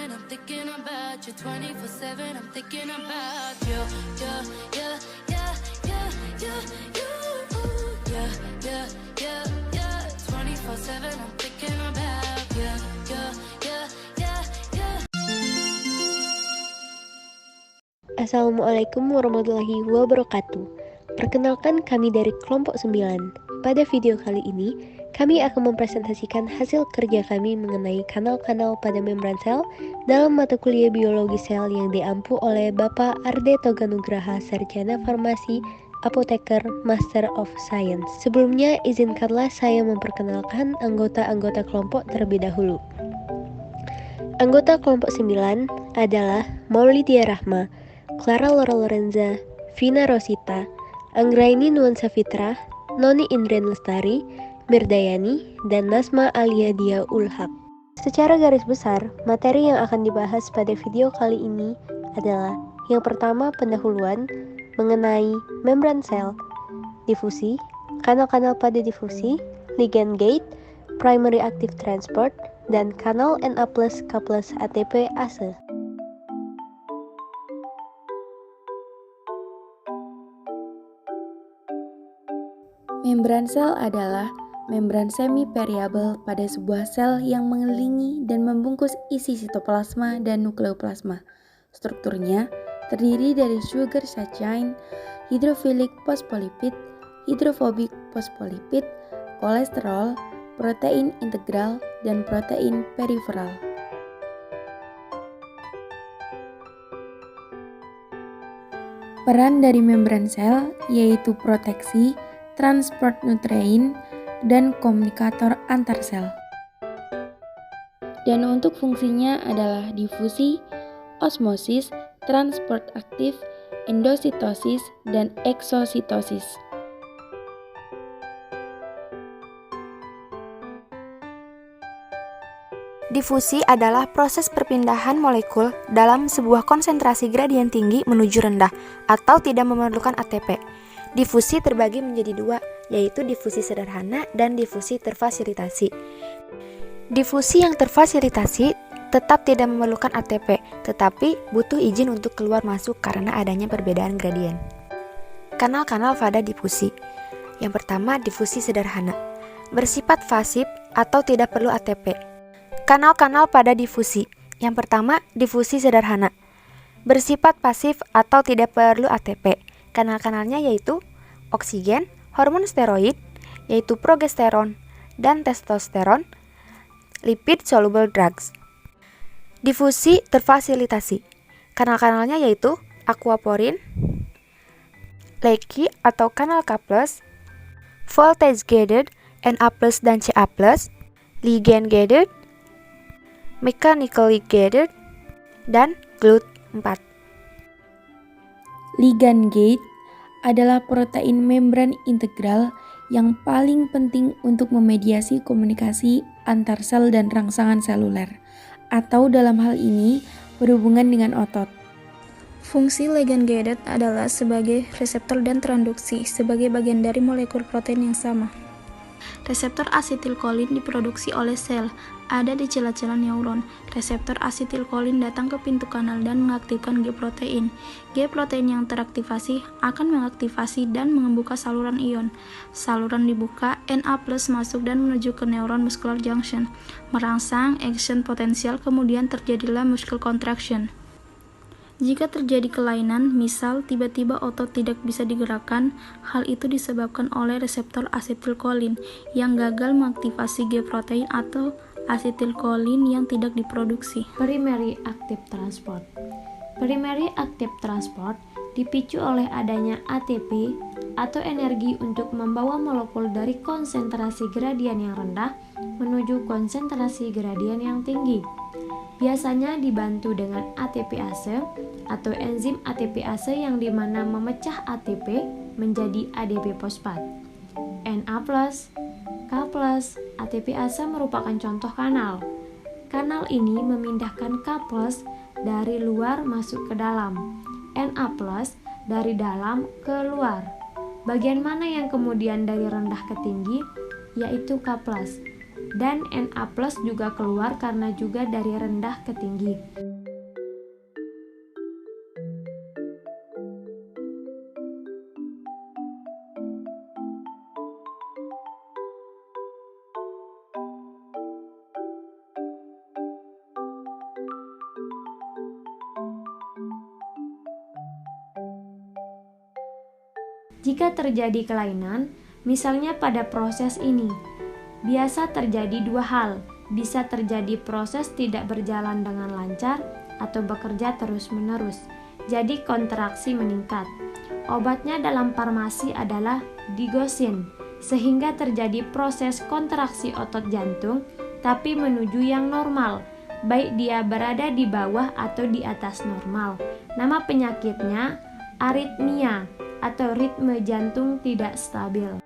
I'm thinking about you 24/7. I'm thinking about you. Yeah, yeah, yeah, yeah, yeah, yeah, yeah, yeah, yeah. 24/7. I'm thinking about you. Yeah, yeah, yeah, yeah. Assalamualaikum warahmatullahi wabarakatuh. Perkenalkan, kami dari kelompok 9. Pada video kali ini, kami akan mempresentasikan hasil kerja kami mengenai kanal-kanal pada membran sel dalam mata kuliah biologi sel yang diampu oleh Bapak Arde Toganugraha, Sarjana Farmasi, Apoteker, Master of Science. Sebelumnya, izinkanlah saya memperkenalkan anggota-anggota kelompok terlebih dahulu. Anggota kelompok 9 adalah Maulidia Rahma, Clara Laura Lorenza, Vina Rosita, Anggraini Nuansa Fitra, Noni Indren Lestari, Mirdayani, dan Nasma Alia Dia Ulhaq. Secara garis besar, materi yang akan dibahas pada video kali ini adalah yang pertama, pendahuluan mengenai membran sel, difusi, kanal-kanal pada difusi, ligand gate, primary active transport, dan kanal Na+, K+, ATP, ASE. Membran sel adalah membran semi-permeabel pada sebuah sel yang mengelilingi dan membungkus isi sitoplasma dan nukleoplasma. Strukturnya terdiri dari sugar side chain, hidrofilik fosfolipid, hidrofobik fosfolipid, kolesterol, protein integral, dan protein periferal. Peran dari membran sel yaitu proteksi, transport nutrien, dan komunikator antar sel. Dan untuk fungsinya adalah difusi, osmosis, transport aktif, endositosis, dan eksositosis. Difusi adalah proses perpindahan molekul dalam sebuah konsentrasi gradien tinggi menuju rendah atau tidak memerlukan ATP. Difusi terbagi menjadi dua, yaitu difusi sederhana dan difusi terfasilitasi. Difusi yang terfasilitasi tetap tidak memerlukan ATP, tetapi butuh izin untuk keluar masuk karena adanya perbedaan gradien. Kanal-kanal pada difusi. Yang pertama, difusi sederhana. Bersifat pasif atau tidak perlu ATP. Kanal-kanal pada difusi. Yang pertama, difusi sederhana. Bersifat pasif atau tidak perlu ATP. Kanal-kanalnya yaitu oksigen, hormon steroid, yaitu progesteron dan testosteron, lipid soluble drugs. Difusi terfasilitasi. Kanal-kanalnya yaitu aquaporin, Leaky atau kanal K+, voltage gated, Na+ dan Ca+, ligand gated, mechanically gated, dan GLUT4. Ligand gate adalah protein membran integral yang paling penting untuk memediasi komunikasi antar sel dan rangsangan seluler, atau dalam hal ini berhubungan dengan otot. Fungsi ligand gated adalah sebagai reseptor dan transduksi sebagai bagian dari molekul protein yang sama. Reseptor asetilkolin diproduksi oleh sel, ada di celah-celah neuron. Reseptor asetilkolin datang ke pintu kanal dan mengaktifkan G-protein. G-protein yang teraktivasi akan mengaktifasi dan membuka saluran ion. Saluran dibuka, Na+ masuk dan menuju ke neuron muscular junction, merangsang action potensial, kemudian terjadilah muscle contraction. Jika terjadi kelainan, misal tiba-tiba otot tidak bisa digerakkan, hal itu disebabkan oleh reseptor asetilkolin yang gagal mengaktifasi G-protein atau asetilkolin yang tidak diproduksi. Primary active transport. Primary active transport dipicu oleh adanya ATP atau energi untuk membawa molekul dari konsentrasi gradien yang rendah menuju konsentrasi gradien yang tinggi. Biasanya dibantu dengan ATPase atau enzim ATPase yang dimana memecah ATP menjadi ADP fosfat. Na+, K+, ATPase merupakan contoh kanal. Kanal ini memindahkan K+ dari luar masuk ke dalam, Na+ dari dalam ke luar. Bagian mana yang kemudian dari rendah ke tinggi? Yaitu K+. Dan Na+ juga keluar karena juga dari rendah ke tinggi. Jika terjadi kelainan, misalnya pada proses ini, biasa terjadi dua hal. Bisa terjadi proses tidak berjalan dengan lancar atau bekerja terus-menerus, jadi kontraksi meningkat. Obatnya dalam farmasi adalah digosin, sehingga terjadi proses kontraksi otot jantung, tapi menuju yang normal, baik dia berada di bawah atau di atas normal. Nama penyakitnya aritmia, atau ritme jantung tidak stabil.